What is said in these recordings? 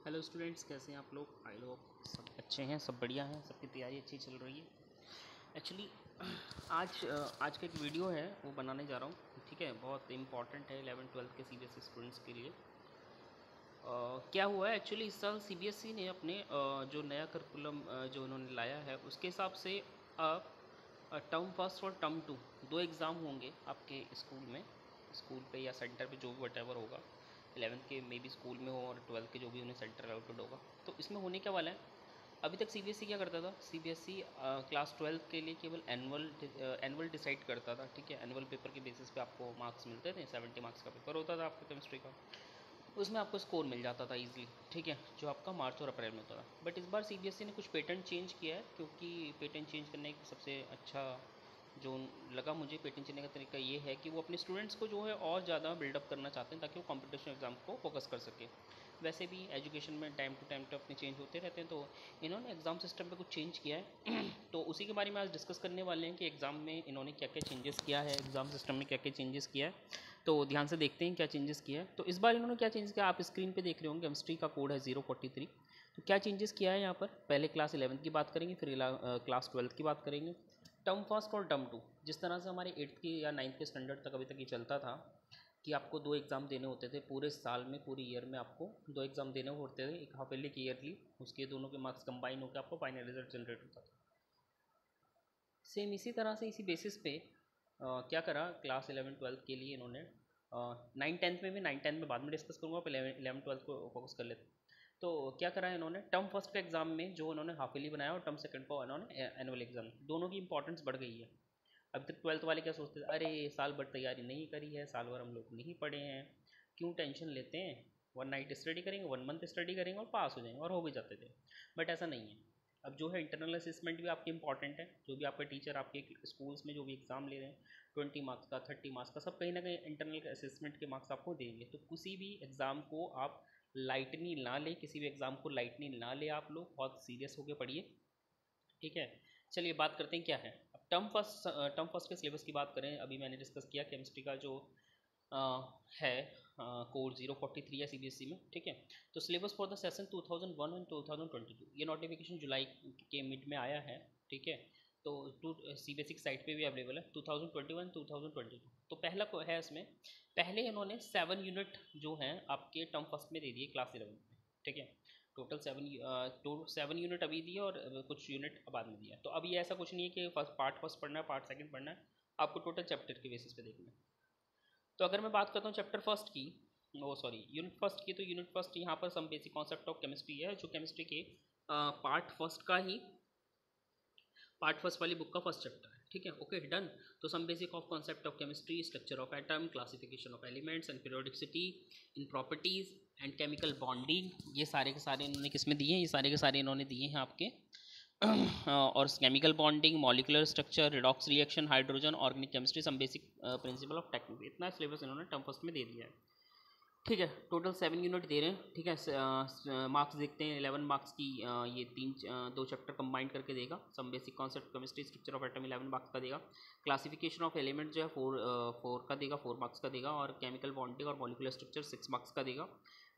Hello students, कैसे हैं आप लोग? आई होप सब अच्छे हैं, सब बढ़िया हैं, सबकी तैयारी अच्छी चल रही है। एक्चुअली आज का एक वीडियो है वो बनाने जा रहा हूँ। ठीक है, बहुत इंपॉर्टेंट है 11th-12th के सीबीएसई स्टूडेंट्स के लिए। क्या हुआ है एक्चुअली, इस साल सीबीएसई ने अपने जो नया करिकुलम जो उन्होंने लाया है उसके हिसाब से टर्म फर्स्ट और टर्म टू दो एग्ज़ाम होंगे आपके स्कूल पे या सेंटर पे, जो भी वट एवर होगा। 11th के मे बी स्कूल में हो और 12th के जो भी उन्हें सेंटर अलॉटेड होगा। तो इसमें होने क्या वाला है, अभी तक सीबीएसई क्या करता था, सीबीएसई क्लास 12th के लिए केवल एनुअल डिसाइड करता था। ठीक है, एनुअल पेपर के बेसिस पे आपको मार्क्स मिलते थे। 70 मार्क्स का पेपर होता था आपका केमिस्ट्री का, उसमें आपको स्कोर मिल जाता था ईजिली। ठीक है, जो आपका मार्च और अप्रैल में होता था। बट इस बार सीबीएसई ने कुछ पैटर्न चेंज किया है, क्योंकि पैटर्न चेंज करने का सबसे अच्छा जो लगा मुझे पैटर्न चेंज का तरीका ये है कि वो अपने स्टूडेंट्स को जो है और ज़्यादा बिल्डअप करना चाहते हैं, ताकि वो कॉम्पिटिशन एग्ज़ाम को फोकस कर सके। वैसे भी एजुकेशन में टाइम टू टाइम तो अपने चेंज होते रहते हैं, तो इन्होंने एग्ज़ाम सिस्टम पे कुछ चेंज किया है। तो उसी के बारे में आज डिस्कस करने वाले हैं कि एग्ज़ाम में इन्होंने क्या क्या चेंजेस किया है, एग्ज़ाम सिस्टम में क्या क्या चेंजेस किया है। तो ध्यान से देखते हैं क्या चेंजेस किया है। तो इस बार इन्होंने क्या चेंज किया, आप स्क्रीन पे देख रहे होंगे, केमिस्ट्री का कोड है 043। तो क्या चेंजेस किया है यहाँ पर, पहले क्लास 11 की बात करेंगे, फिर क्लास 12 की बात करेंगे। टर्म फर्स्ट और टर्म टू, जिस तरह से हमारे 8th की या 9th के स्टैंडर्ड तक अभी तक ये चलता था कि आपको दो एग्ज़ाम देने होते थे पूरे साल में, पूरे ईयर में आपको दो एग्ज़ाम देने होते थे, एक हाफ ईयरली की ईयरली, उसके दोनों के मार्क्स कंबाइन होकर आपको फाइनल रिजल्ट जनरेट होता था। सेम इसी तरह से इसी बेसिस पे क्या करा, क्लास 11-12 के लिए इन्होंने 9-10 में भी, 9-10 में बाद में डिस्कस करूँगा, पहले 11-12 को फोकस कर लेते। तो क्या करा है इन्होंने, टर्म फर्स्ट के एग्ज़ाम में जो उन्होंने हाफ ईयरली बनाया और टर्म सेकंड को इन्होंने एनुअल एग्ज़ाम, दोनों की इंपॉर्टेंस बढ़ गई है। अभी तक 12th वाले क्या सोचते थे, अरे साल भर तैयारी नहीं करी है, साल भर हम लोग नहीं पढ़े हैं, क्यों टेंशन लेते हैं, 1 नाइट स्टडी करेंगे, 1 मंथ स्टडी करेंगे और पास हो जाएंगे, और हो भी जाते थे। बट ऐसा नहीं है। अब जो है इंटरनल असेसमेंट भी आपके इंपॉर्टेंट है, जो भी आपका टीचर आपके स्कूल्स में जो भी एग्ज़ाम ले रहे हैं, 20 मार्क्स का, 30 मार्क्स का, सब कहीं ना कहीं इंटरनल असेसमेंट के मार्क्स आपको देंगे। तो किसी भी एग्ज़ाम को आप लाइटली ना ले, किसी भी एग्ज़ाम को लाइटली ना ले, आप लोग बहुत सीरियस होकर पढ़िए। ठीक है, चलिए बात करते हैं क्या है। अब टर्म फर्स्ट के सिलेबस की बात करें, अभी मैंने डिस्कस किया केमिस्ट्री का जो अ, है कोड 043 है सीबीएसई में। ठीक है, तो syllabus for the session 2001 and 2022, ये नोटिफिकेशन जुलाई के मिड में आया है। ठीक है, तो सीबीएसई की साइट पे भी अवेलेबल है 2021 2022। तो पहला को है इसमें, पहले इन्होंने 7 यूनिट जो हैं आपके टर्म फर्स्ट में दे दिए क्लास 11 में। ठीक है, टोटल 7 यूनिट अभी दिए और कुछ यूनिट बाद में दिया। तो अब ये ऐसा कुछ नहीं है कि फर्स्ट पढ़ना है, पार्ट सेकंड पढ़ना है, आपको टोटल चैप्टर के बेसिस पे देखना है। तो अगर मैं बात करता हूँ चैप्टर फर्स्ट की, ओ सॉरी यूनिट फर्स्ट की, तो यूनिट फर्स्ट यहाँ पर some basic concept of chemistry है, जो केमिस्ट्री के पार्ट फर्स्ट का ही, पार्ट फर्स्ट वाली बुक का फर्स्ट चैप्टर है। ठीक है, ओके डन। तो some basic of concept of chemistry, structure of atom, classification of elements and periodicity in properties and chemical bonding, ये सारे के सारे इन्होंने किसमें दिए हैं, ये सारे के सारे इन्होंने दिए हैं आपके और chemical bonding, molecular structure, redox reaction, hydrogen, organic chemistry, some basic principle of technique, इतना सिलेबस इन्होंने टर्म फर्स्ट में दे दिया है। ठीक है, टोटल 7 यूनिट दे रहे हैं। ठीक है, मार्क्स देखते हैं 11 मार्क्स की, ये दो चैप्टर कंबाइन करके देगा। Some basic concept chemistry, structure of atom 11 marks का देगा। क्लासिफिकेशन ऑफ एलिमेंट जो है 4 का देगा, 4 मार्क्स का देगा। और केमिकल बॉन्डिंग और मॉलिकुलर स्ट्रक्चर 6 मार्क्स का देगा।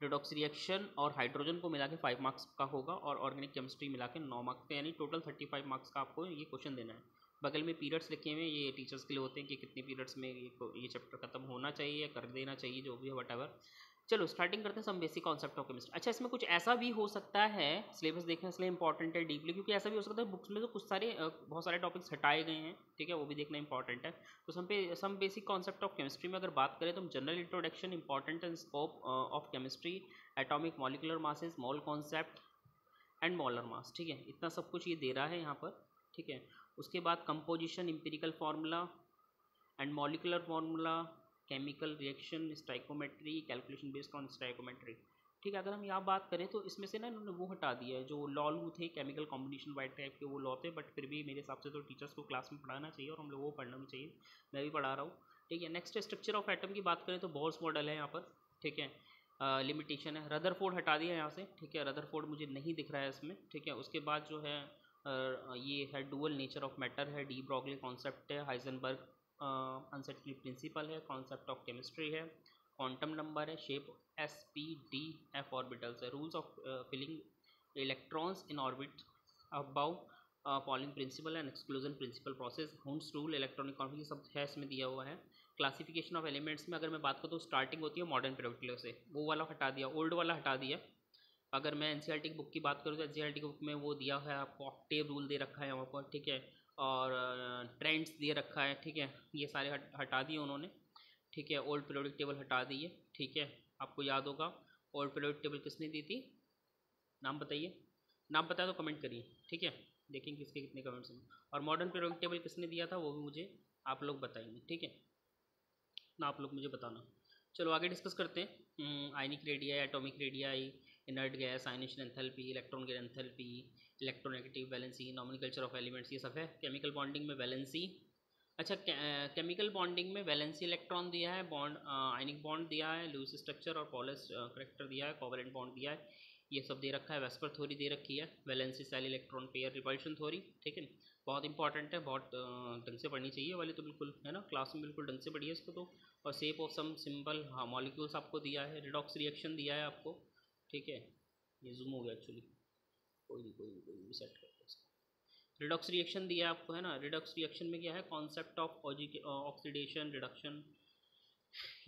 रिडॉक्स रिएक्शन और हाइड्रोजन को मिला के 5 मार्क्स का होगा, और ऑर्गेनिक केमिस्ट्री मिला के 9 मार्क्स का, यानी टोटल 35 मार्क्स का आपको ये क्वेश्चन देना है। बगल में पीरियड्स लिखे हुए हैं, ये टीचर्स के लिए होते हैं कि कितने पीरियड्स में ये चैप्टर खत्म होना चाहिए, कर देना चाहिए, जो भी है वट एवर। चलो स्टार्टिंग करते हैं some basic concept of chemistry. अच्छा, इसमें कुछ ऐसा भी हो सकता है, सिलेबस देखना इसलिए इंपॉर्टेंट है डीपली, क्योंकि ऐसा भी हो सकता है बुक्स में तो कुछ सारे बहुत सारे टॉपिक्स हटाए गए हैं। ठीक है, वो भी देखना इंपॉर्टेंट है। तो some basic concept of chemistry में अगर बात करें तो general introduction, important and scope of chemistry, atomic molecular masses, mole concept and molar mass. ठीक है, इतना सब कुछ ये दे रहा है यहाँ पर। ठीक है, उसके बाद composition, empirical formula and molecular formula, chemical reaction, stoichiometry, calculation based on stoichiometry. ठीक है, अगर हम यहाँ बात करें तो इसमें से ना इन्होंने वो हटा दिया है, जो लॉ लू थे, केमिकल कॉम्बिनेशन वाइट टाइप के वो लॉ थे, बट फिर भी मेरे हिसाब से तो टीचर्स को क्लास में पढ़ाना चाहिए और हम लोगों को पढ़ना भी चाहिए, मैं भी पढ़ा रहा हूँ। ठीक है, नेक्स्ट स्ट्रक्चर ऑफ एटम की बात करें तो बोर्स मॉडल है यहाँ पर। ठीक है, लिमिटेशन है, रदरफोर्ड हटा दिया यहाँ से। ठीक है, रदरफोर्ड मुझे नहीं दिख रहा है इसमें। ठीक है, उसके बाद जो है ये है डुअल नेचर ऑफ मैटर है, डी ब्रॉगली कॉन्सेप्ट है, हाइजेनबर्ग अनसेटली प्रिंसिपल है, कॉन्सेप्ट ऑफ केमिस्ट्री है, क्वांटम नंबर है, shape s p d f orbitals है, rules of filling electrons in orbit Aufbau Pauling principle and exclusion principle process, Hund's rule, electronic configuration, सब है इसमें दिया हुआ है। क्लासिफिकेशन ऑफ एलिमेंट्स में अगर मैं बात करूँ तो स्टार्टिंग होती है मॉडर्न पीरियोडिक से, वो वाला हटा दिया, ओल्ड वाला हटा दिया। अगर मैं एनसीईआरटी की बुक की बात करूँ तो एनसीईआरटी की बुक में वो दिया है आपको, ऑक्टेव रूल दे रखा है वहाँ पर, ठीक है, और ट्रेंड्स दे रखा है, ठीक है, ये सारे हटा दिए उन्होंने, ठीक है। ओल्ड पीरियोडिक टेबल हटा दिए, ठीक है। आपको याद होगा ओल्ड पीरियोडिक टेबल किसने दी थी, नाम बताइए, नाम पता है तो कमेंट करिए, ठीक है, देखेंगे किसके कितने कमेंट्स हैं। और मॉडर्न पीरियोडिक टेबल किसने दिया था वो भी मुझे आप लोग बताएंगे, ठीक है ना, आप लोग मुझे बताना। चलो आगे डिस्कस करते हैं। Ionic radii, atomic radii, inert gas, ionisation enthalpy, electron gain enthalpy, electronegative, valency, nomenclature of elements, ये सब है। केमिकल बॉन्डिंग में वैलेंसी, अच्छा केमिकल बॉन्डिंग में वैलेंसी इलेक्ट्रॉन दिया है, बॉन्ड आयनिक बॉन्ड दिया है, लुईस स्ट्रक्चर और पॉलस करेक्टर दिया है, कोवलेंट बॉन्ड दिया है, ये सब दे रखा है। वेस्पर थ्योरी दे रखी है, valency cell electron pair repulsion theory, ठीक है, बहुत इंपॉर्टेंट है, बहुत ढंग से पढ़नी चाहिए वाली, तो बिल्कुल है ना, क्लास में बिल्कुल ढंग से पढ़िए इसको तो। और शेप ऑफ सम सिंपल हाँ मॉलिक्यूल्स आपको दिया है, रिडॉक्स रिएक्शन दिया है आपको, ठीक है, ये जूम हो गया एक्चुअली, कोई नहीं सेट करते इसको। रिडॉक्स रिएक्शन दिया है आपको, है ना, रिडॉक्स रिएक्शन में क्या है, कॉन्सेप्ट ऑफ ऑक्सीडेशन रिडक्शन,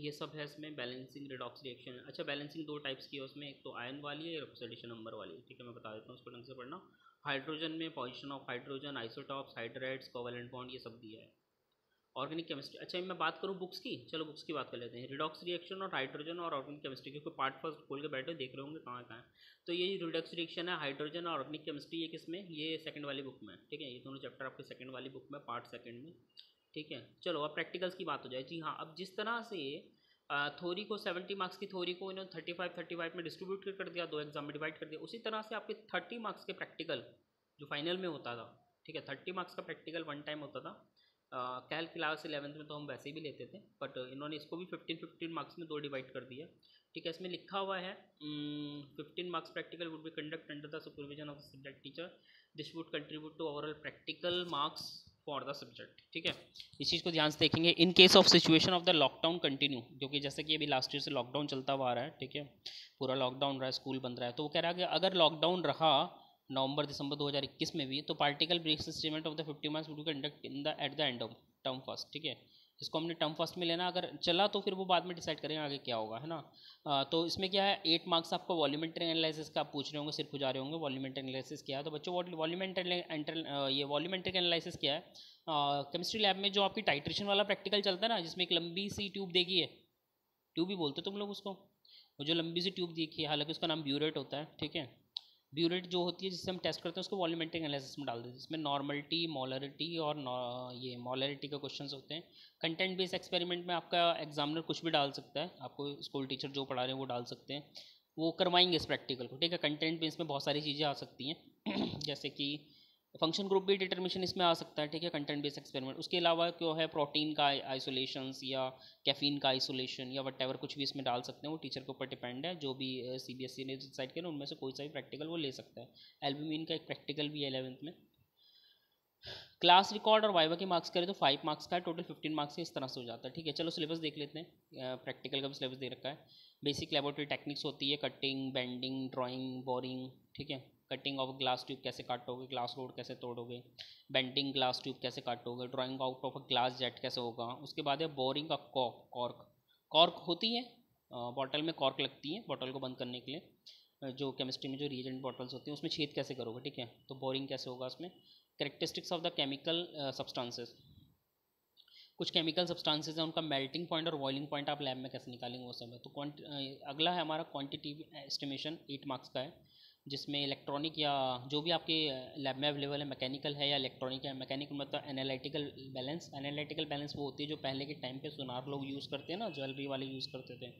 ये सब है इसमें। बैलेंसिंग रिडॉक्स रिएक्शन, अच्छा बैलेंसिंग दो टाइप्स की है उसमें, एक तो आयन वाली है, एक ऑक्सीडेशन नंबर वाली है, ठीक है, मैं बता देता हूँ उसको ढंग से पढ़ना। हाइड्रोजन में position of hydrogen, isotopes, hydrides, covalent bond, ये सब दिया है। ऑर्गेनिक केमिस्ट्री, अच्छा मैं बात करूँ बुक्स की, चलो बुक्स की बात कर लेते हैं। रिडॉक्स रिएक्शन और हाइड्रोजन और ऑर्गेनिक केमिस्ट्री, क्योंकि पार्ट फर्स्ट खोल के बैठे देख रहे होंगे कहाँ कहाँ है। तो ये रिडॉक्स रिएक्शन है, हाइड्रोजन और ऑर्गेनिक केमिस्ट्री, ये किस में, ये सेकंड वाली बुक में, ठीक है, ये दोनों चैप्टर आपके सेकंड वाली बुक में, पार्ट सेकंड में, ठीक है। चलो अब प्रैक्टिकल्स की बात हो जाए। जी हाँ, अब जिस तरह से थ्योरी को 70 मार्क्स की थ्योरी को इन्होंने 35 में डिस्ट्रीब्यूट कर दिया, दो एग्जाम में डिवाइड कर दिया, उसी तरह से आपके 30 मार्क्स के प्रैक्टिकल जो फाइनल में होता था, ठीक है, 30 मार्क्स का प्रैक्टिकल वन टाइम होता था। कैल क्लास 11th में तो हम वैसे ही भी लेते थे, बट इन्होंने इसको भी 15 मार्क्स में दो डिवाइड कर दिया, ठीक है। इसमें लिखा हुआ है 15 marks practical would be conduct under the supervision of the subject teacher, this would contribute to overall practical marks for the subject, ठीक है। इस चीज़ को ध्यान से देखेंगे। In case of situation of the lockdown continue, क्योंकि जैसे कि अभी लास्ट ईयर से लॉकडाउन चलता हुआ आ रहा है, ठीक है, पूरा लॉकडाउन रहा है, स्कूल बंद रहा है, तो वो कह रहा है कि अगर लॉकडाउन रहा नवंबर दिसंबर 2021 में भी, तो particle break statement of the 50 marks would be conduct in the at the end of term first, ठीक है। इसको हमने टर्म फर्स्ट में लेना, अगर चला तो फिर वो बाद में डिसाइड करेंगे आगे क्या होगा, है ना। तो इसमें क्या है, 8 मार्क्स आपको वॉल्यूमेट्री एनालिसिस का आप पूछ रहे होंगे, सिर खुजा रहे होंगे वॉल्यूमेट्री एनालिसिस क्या है, तो बच्चों वॉल्यूमेट्रिक एनालिसिस क्या है, केमिस्ट्री लैब में जो आपकी टाइट्रेशन वाला प्रैक्टिकल चलता है ना, जिसमें एक लंबी सी ट्यूब देखी है, ट्यूब ही बोलते तुम लोग उसको, वो जो लंबी सी ट्यूब देखी है, हालांकि उसका नाम ब्यूरेट होता है, ठीक है। ब्यूरेट जो होती है जिससे हम टेस्ट करते हैं उसको वॉल्यूमेट्रिक एनालिसिस में डाल देते हैं, जिसमें नॉर्मलिटी, मोलरिटी और ये मोलरिटी के क्वेश्चंस होते हैं। कंटेंट बेस्ड एक्सपेरिमेंट में आपका एग्जामिनर कुछ भी डाल सकता है, आपको स्कूल टीचर जो पढ़ा रहे हैं वो डाल सकते हैं, वो करवाएंगे इस प्रैक्टिकल को, ठीक है। कंटेंट बेस्ड में बहुत सारी चीज़ें आ सकती हैं जैसे कि फंक्शन ग्रुप भी डिटर्मिनेशन इसमें आ सकता है, ठीक है, कंटेंट बेस्ड एक्सपेरिमेंट। उसके अलावा क्यों है प्रोटीन का आइसोलेशंस या कैफीन का आइसोलेशन या वट एवर कुछ भी इसमें डाल सकते हैं, वो टीचर के ऊपर डिपेंड है, जो भी CBSE ने डिसाइड किया उनमें से कोई सा भी प्रैक्टिकल वो ले सकता है। एल्ब्यूमिन का एक प्रैक्टिकल भी है 11th में। क्लास रिकॉर्ड और वाइवा के मार्क्स करें तो 5 मार्क्स का है, टोटल 15 मार्क्स के इस तरह से हो जाता है, ठीक है। चलो सिलेबस देख लेते हैं, प्रैक्टिकल का भी सिलेबस दे रखा है। बेसिक लेबोरेटरी टेक्निक्स होती है, कटिंग, बेंडिंग, ड्राइंग, बोरिंग, ठीक है। कटिंग ऑफ ग्लास ट्यूब कैसे काटोगे, ग्लास रोड कैसे तोड़ोगे, बेंडिंग ग्लास ट्यूब कैसे काटोगे, drawing out of a glass jet कैसे होगा। उसके बाद है बोरिंग ऑफ कॉर्क होती है, बॉटल में कॉर्क लगती है बॉटल को बंद करने के लिए, जो केमिस्ट्री में जो रिएजेंट बॉटल्स होती हैं उसमें छेद कैसे करोगे, ठीक है, तो बोरिंग कैसे होगा उसमें। Characteristics of the chemical substances, कुछ केमिकल सब्सटेंसेस हैं उनका मेल्टिंग पॉइंट और बॉइलिंग पॉइंट आप लैब में कैसे निकालेंगे वो सब है। तो अगला है हमारा क्वांटिटी एस्टिमेशन, 8 मार्क्स का है, जिसमें इलेक्ट्रॉनिक या जो भी आपके लैब में अवेलेबल है, मैकेनिकल है या इलेक्ट्रॉनिक है। मैकेनिकल मतलब एनालिटिकल बैलेंस, एनालिटिकल बैलेंस वो होती है जो पहले के टाइम पे सुनार लोग यूज़ करते हैं ना, ज्वेलरी वाले यूज़ करते थे,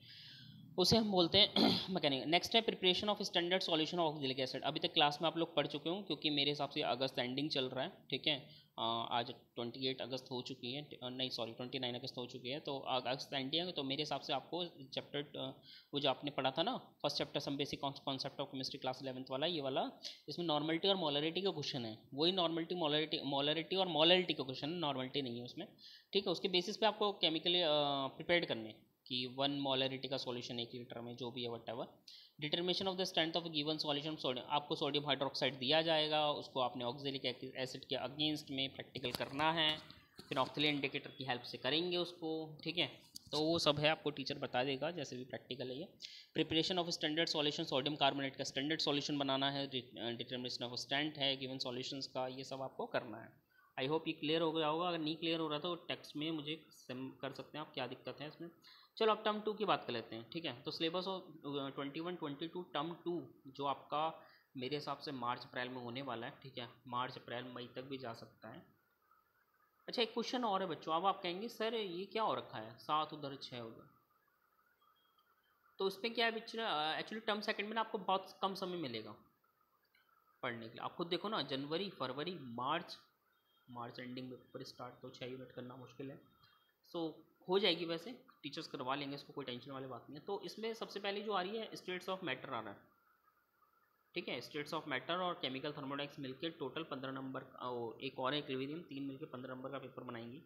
उसे हम बोलते हैं मैकेनिकल। नेक्स्ट है preparation of standard solution of oxalic acid. अभी तक क्लास में आप लोग पढ़ चुके हो, क्योंकि मेरे हिसाब से अगस्त एंडिंग चल रहा है, ठीक है। आज 28 अगस्त हो चुकी है, नहीं सॉरी 29 अगस्त हो चुकी है, तो अगस्त एंडिंग है, तो मेरे हिसाब से आपको चैप्टर वो जो आपने पढ़ा था ना first chapter some basic concept of chemistry class 11th वाला, ये वाला, इसमें नॉर्मलिटी और मोलरिटी का क्वेश्चन है, वही नॉर्मलिटी मोलरिटी और मोलरिटी का क्वेश्चन है, नॉर्मलिटी नहीं है उसमें, ठीक है। उसके बेसिस पे आपको केमिकली प्रिपेयर करने, कि 1 मोलरिटी का सॉल्यूशन 1 लीटर में जो भी है what ever. Determination of the strength of given solution, sodium, आपको सोडियम हाइड्रोक्साइड दिया जाएगा, उसको आपने ऑक्जेलिक एसिड के अगेंस्ट में प्रैक्टिकल करना है, फिर ऑक्सीजन इंडिकेटर की हेल्प से करेंगे उसको, ठीक है। तो वो सब है, आपको टीचर बता देगा जैसे भी प्रैक्टिकल है ये। Preparation of standard solution, sodium carbonate का स्टैंडर्ड सॉल्यूशन बनाना है, डिटर्मिनेशन ऑफ स्ट्रेंथ है गिवन सॉल्यूशंस का, ये सब आपको करना है। आई होप ये क्लियर हो गया होगा। अगर नहीं क्लियर हो रहा तो टेक्स्ट में मुझे कर सकते हैं आप, क्या दिक्कत है इसमें। चलो अब टर्म 2 की बात कर लेते हैं, ठीक है। तो सिलेबस ऑफ 21-22 टर्म 2 जो आपका मेरे हिसाब से मार्च अप्रैल में होने वाला है, ठीक है। मार्च अप्रैल मई तक भी जा सकता है। अच्छा एक क्वेश्चन और है बच्चों, अब आप कहेंगे सर ये क्या हो रखा है, 7 उधर 6 उधर, तो उसमें क्या है बच्चे, एक्चुअली टर्म सेकंड में ना आपको बहुत कम समय मिलेगा पढ़ने के लिए। आप खुद देखो ना, जनवरी फरवरी मार्च एंडिंग में पेपर स्टार्ट, तो 6 यूनिट करना मुश्किल है। सो हो जाएगी, वैसे टीचर्स करवा लेंगे इसको, कोई टेंशन वाली बात नहीं है। तो इसमें सबसे पहले जो आ रही है स्टेट्स ऑफ मैटर आ रहा है, ठीक है। स्टेट्स ऑफ मैटर और केमिकल थर्मोडाइनमिक्स मिलकर टोटल 15 नंबर, एक और इक्विलिब्रियम, 3 मिलकर 15 नंबर का पेपर बनाएंगी।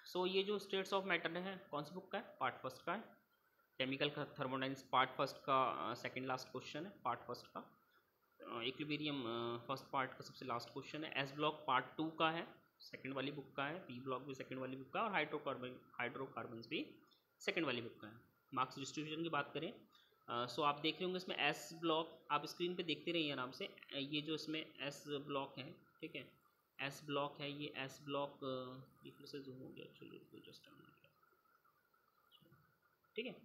सो ये जो स्टेट्स ऑफ मैटर है कौन सी बुक का है, पार्ट फर्स्ट का है। केमिकल थर्मोडाइनमिक्स पार्ट फर्स्ट का सेकंड लास्ट क्वेश्चन है, पार्ट फर्स्ट का। इक्विलिब्रियम फर्स्ट पार्ट का सबसे लास्ट क्वेश्चन है। एस ब्लॉक पार्ट 2 का है, सेकंड वाली बुक का है। पी ब्लॉक भी सेकंड वाली बुक का है, और हाइड्रोकार्बन्स भी सेकंड वाली बुक का है। मार्क्स डिस्ट्रीब्यूशन की बात करें, सो आप देख रहे होंगे इसमें एस ब्लॉक, आप स्क्रीन पे देखते रहिए आराम से। ये जो इसमें एस ब्लॉक है, ठीक है, एस ब्लॉक है, ये एस ब्लॉक ये फिर से जूम हो गया, चलिए जस्ट ठीक है।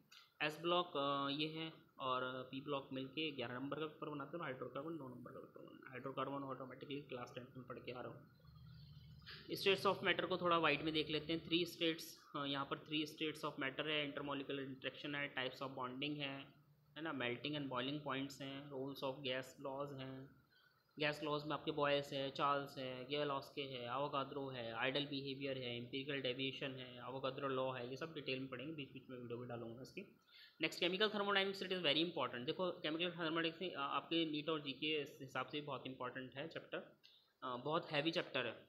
एस ब्लॉक ये है, और पी ब्लॉक मिलके 11 नंबर का पेपर बनाते हैं, और हाइड्रोकार्बन 9 नंबर का पेपर बनाते हैं। हाइड्रोकार्बन ऑटोमेटिकली क्लास 10 में पढ़ के आ रहा हूँ। स्टेट्स ऑफ मैटर को थोड़ा वाइड में देख लेते हैं। 3 स्टेट्स, यहाँ पर 3 स्टेट्स ऑफ मैटर है, इंटरमोलिकुलर इंट्रैक्शन है, टाइप्स ऑफ बॉन्डिंग है ना, मेल्टिंग एंड बॉइलिंग पॉइंट्स हैं, रोल्स ऑफ गैस लॉज हैं। गैस लॉज में आपके बॉयस है, चार्ल्स है, गेलॉस्के है, आवोगाद्रो है, आइडल बिहेवियर है, एम्पिरिकल डेविएशन है, आवोगाद्रो लॉ है, ये सब डिटेल में पढ़ेंगे, बीच बीच में वीडियो भी डालूंगा इसकी। Next chemical thermodynamics, it is very important. देखो केमिकल थर्मोडाइनमिक्स आपके नीट और जी के हिसाब से बहुत इंपॉर्टेंट है चैप्टर, बहुत हैवी चैप्टर है।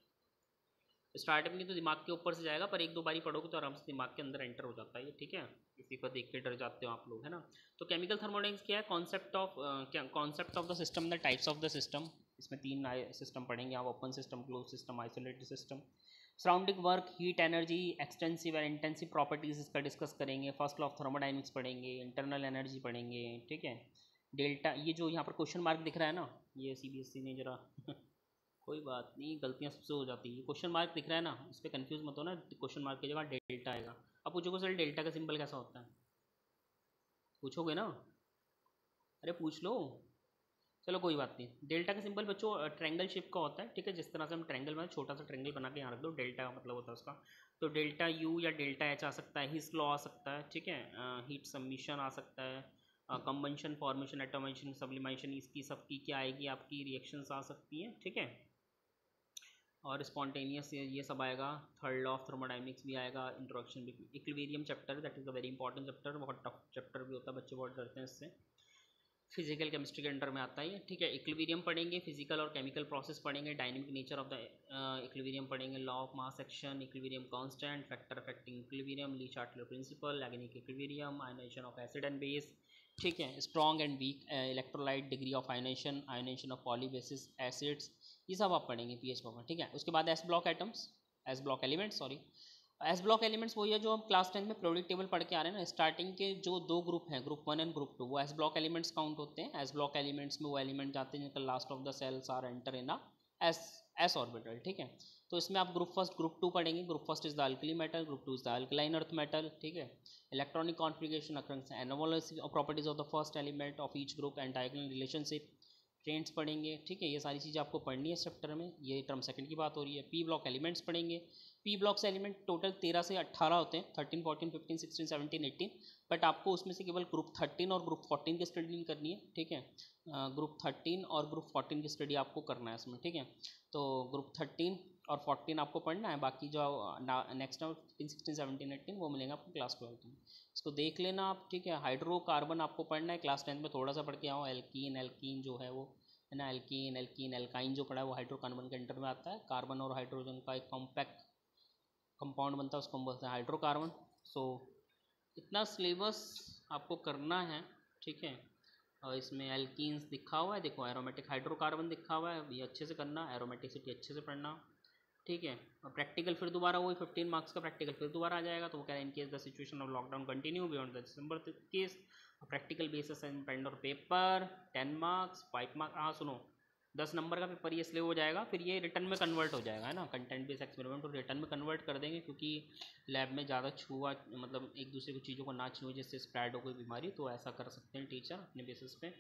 स्टार्टिंग में तो दिमाग के ऊपर से जाएगा, पर एक दो बारी पढ़ोगे तो आराम से दिमाग के अंदर एंटर हो जाता है ये, ठीक है। किसी को देख के डर जाते हो आप लोग, है ना। तो केमिकल थर्मोडाइनमिक्स क्या है, concept of the system, the types of the system. इसमें 3 सिस्टम पढ़ेंगे आप, open system, close system, isolated system. Surrounding work, heat energy, extensive and intensive properties इसका डिस्कस करेंगे। फर्स्ट लॉ ऑफ थर्मोडाइनमिक्स पढ़ेंगे, internal energy पढ़ेंगे, ठीक है। Delta, ये जो यहाँ पर क्वेश्चन मार्क दिख रहा है ना, ये CBSE ने जरा कोई बात नहीं, गलतियाँ सबसे हो जाती है। क्वेश्चन मार्क दिख रहा है ना, इस पर कन्फ्यूज़ मत हो ना, क्वेश्चन मार्क की जगह डेल्टा आएगा। अब पूछोगे सर डेल्टा का सिंबल कैसा होता है, पूछोगे ना, अरे पूछ लो, चलो कोई बात नहीं। डेल्टा का सिंबल बच्चों ट्रायंगल शेप का होता है, ठीक है। जिस तरह से हम ट्रायंगल में छोटा सा ट्रायंगल बना के यहाँ रख दो, डेल्टा का मतलब होता है उसका। तो डेल्टा U या डेल्टा H आ सकता है, हिस लॉ आ सकता है, ठीक है, हीट सबमिशन आ सकता है, कंबंशन, फॉर्मेशन, एटोमेशन, सब्लिमेशन, इसकी सबकी क्या आएगी, आपकी रिएक्शंस आ सकती हैं, ठीक है। और स्पॉन्टेनियस ये सब आएगा। थर्ड लॉ ऑफ थर्मोडाइनमिक्स भी आएगा, इंट्रोडक्शन भी। Equilibrium chapter, that is a very important chapter, बहुत टफ चैप्टर भी होता है, बच्चे बहुत डरते हैं इससे। फिजिकल केमिस्ट्री के अंडर में आता है, ठीक है। इक्विलिब्रियम पढ़ेंगे, फिजिकल और केमिकल प्रोसेस पढ़ेंगे, dynamic nature of the equilibrium पढ़ेंगे, law of mass action, equilibrium constant, factor affecting equilibrium, Le Chatelier principle, Lagrange equilibrium, ionisation of acid and base, ठीक है। Strong and weak electrolyte, degree of ionisation, ionisation of polybasic acids, ये सब आप पढ़ेंगे pH में, ठीक है। उसके बाद S block atoms, S block elements, sorry, S block elements वही है जो हम क्लास 10 में पीरियोडिक टेबल पढ़ के आ रहे हैं ना। स्टार्टिंग के जो 2 ग्रुप हैं, ग्रुप 1 एंड ग्रुप 2, वो एस ब्लॉक एलिमेंट्स काउंट होते हैं। एस ब्लॉक एलिमेंट्स में वो एलिमेंट जाते हैं जिनका last of the cells are enter in s orbital, ठीक है। तो इसमें आप ग्रुप फर्स्ट ग्रुप 2 पढ़ेंगे। Group first is the alkali metal, group 2 is the alkaline earth metal, ठीक है। Electronic configuration, occurrence, anomalous properties of the first element of each group and diagonal relationship, trends पढ़ेंगे, ठीक है। ये सारी चीज़ें आपको पढ़नी है इस चैप्टर में, ये टर्म सेकंड की बात हो रही है। पी ब्लॉक एलिमेंट्स पढ़ेंगे। पी ब्लॉक से एलिमेंट टोटल 13 से 18 होते हैं, 13, 14, 15, 16, 17, 18, बट आपको उसमें से केवल ग्रुप 13 और ग्रुप 14 की स्टडी नहीं करनी है, ठीक है। ग्रुप 13 और ग्रुप 14 की स्टडी आपको करना है इसमें, ठीक है। तो ग्रुप 13 और 14 आपको पढ़ना है, बाकी जो नेक्स्ट 15, 16, 17, 18 वो मिलेंगे आपको क्लास 12 में, इसको देख लेना आप, ठीक है। हाइड्रोकार्बन आपको पढ़ना है, क्लास 10 में थोड़ा सा पढ़ के आओ। एल्कीन जो है वो है ना, एल्काइन जो पढ़ा है वो हाइड्रोकार्बन के अंडर में आता है। कार्बन और हाइड्रोजन का एक कॉम्पैक्ट कंपाउंड बनता है, उसको हम बोलते हैं हाइड्रोकार्बन। सो इतना सिलेबस आपको करना है, ठीक है। और इसमें एल्कीन्स दिखा हुआ है, देखो एरोमेटिक हाइड्रोकार्बन दिखा हुआ है, ये अच्छे से करना, एरोमेटिसिटी अच्छे से पढ़ना, ठीक है। और प्रैक्टिकल फिर दोबारा वही 15 मार्क्स का प्रैक्टिकल फिर दोबारा आ जाएगा। तो वो कह रहे हैं in case the situation of lockdown continue beyond the December case practical basis and pen और पेपर 10 मार्क्स 5 मार्क्स। हाँ सुनो, 10 नंबर का पेपर ये इसलिए हो जाएगा, फिर ये रिटर्न में कन्वर्ट हो जाएगा, है ना। कंटेंट बेस्ड एक्सपेरिमेंट और रिटर्न में कन्वर्ट कर देंगे, क्योंकि लैब में ज़्यादा छुआ मतलब एक दूसरे की चीज़ों को ना छुए जिससे स्प्रेड हो कोई बीमारी, तो ऐसा कर सकते हैं टीचर अपने बेसिस पे।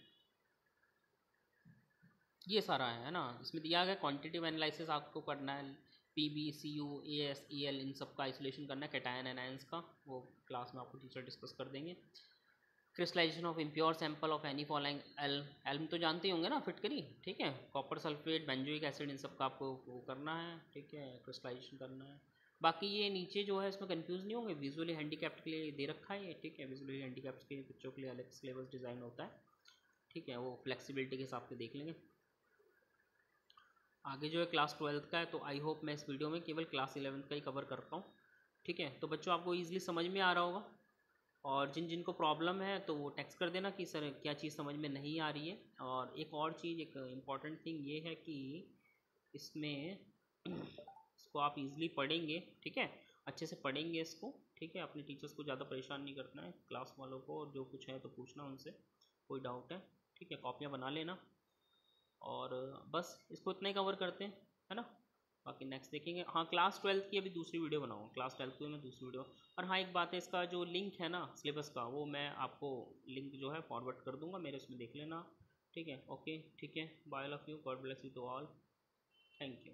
ये सारा है ना। इसमें दिया गया क्वांटिटेटिव एनालिसिस आपको करना है, पीबी, सीयू, एएस, ईएल इन सब का आइसोलेशन करना है, कैटायन एनायंस का, वो क्लास में आपको टीचर डिस्कस कर देंगे। Crystallisation of impure sample of any following एल्म तो जानते ही होंगे ना, फिटकरी, ठीक है। कॉपर सल्फेट, बेंजोइक एसिड, इन सब का आपको वो करना है, ठीक है, क्रिस्टलाइजेशन करना है। बाकी ये नीचे जो है इसमें कंफ्यूज नहीं होंगे, विजुअली हैंडीकैप्ड के लिए दे रखा है ये, ठीक है। विजुअली हैंडीकैप्ड के बच्चों के लिए अलग सिलेबस डिज़ाइन होता है, ठीक है, वो फ्लेक्सिबिलिटी के हिसाब से देख लेंगे। आगे जो है क्लास 12th का है, तो आई होप मैं इस वीडियो में केवल क्लास 11th का ही कवर कर पाऊँ, ठीक है। तो बच्चों आपको ईजिली समझ में आ रहा होगा, और जिन जिनको प्रॉब्लम है तो वो टेक्स्ट कर देना कि सर क्या चीज़ समझ में नहीं आ रही है। और एक और चीज़, एक इम्पॉर्टेंट थिंग ये है कि इसमें इसको आप इजीली पढ़ेंगे, ठीक है, अच्छे से पढ़ेंगे इसको, ठीक है। अपने टीचर्स को ज़्यादा परेशान नहीं करना है, क्लास वालों को, और जो कुछ है तो पूछना उनसे, कोई डाउट है, ठीक है, कॉपियाँ बना लेना। और बस इसको इतना ही कवर करते हैं, है ना। बाकी नेक्स्ट देखेंगे। हाँ, क्लास 12th की अभी दूसरी वीडियो बनाऊँ, क्लास 12th की मैं दूसरी वीडियो। और हाँ एक बात है, इसका जो लिंक है ना सिलेबस का, वो मैं आपको लिंक जो है फॉरवर्ड कर दूँगा, मेरे उसमें देख लेना, ठीक है। ओके, ठीक है, bye, love you, God bless you to all, thank you.